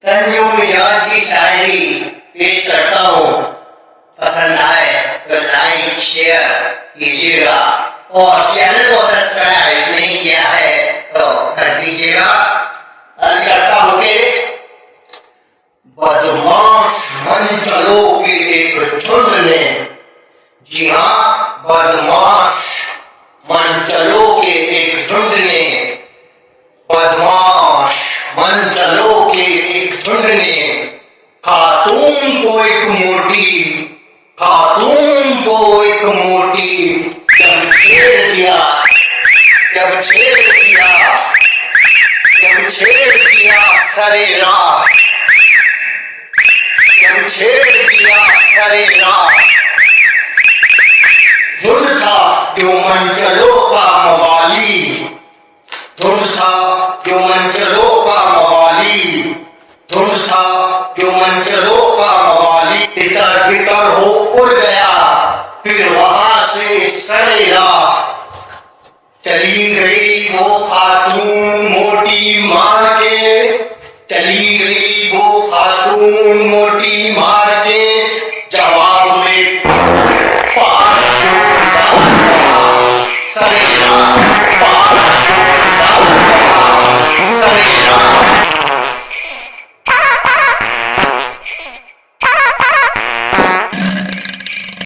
तंजो मिजाज की शायरी पेश करता हूँ। पसंद आए तो लाइक शेयर कीजिएगा और चैनल को सब्सक्राइब नहीं किया है तो कर दीजिएगा। अर्ज करता हूँ कि बदमाश मंचलों के एक झुंड ने, जी हाँ बदमाश मंचलों के एक झुंड ने, बदमाश मंचलों के एक झुंड ने खातून को एक मोटी जब छेड़ दिया सरे राह झुंड था जो मंचलों का मवाली, झुंड था जो मंचलों का मवाली, झुंड था जो मंचलों का मवाली। तितर बितर हो उड़ गया फिर वहां से सरे राह। चली गई वो खातून मोटी मार के, चली गई वो खातून मोटी मार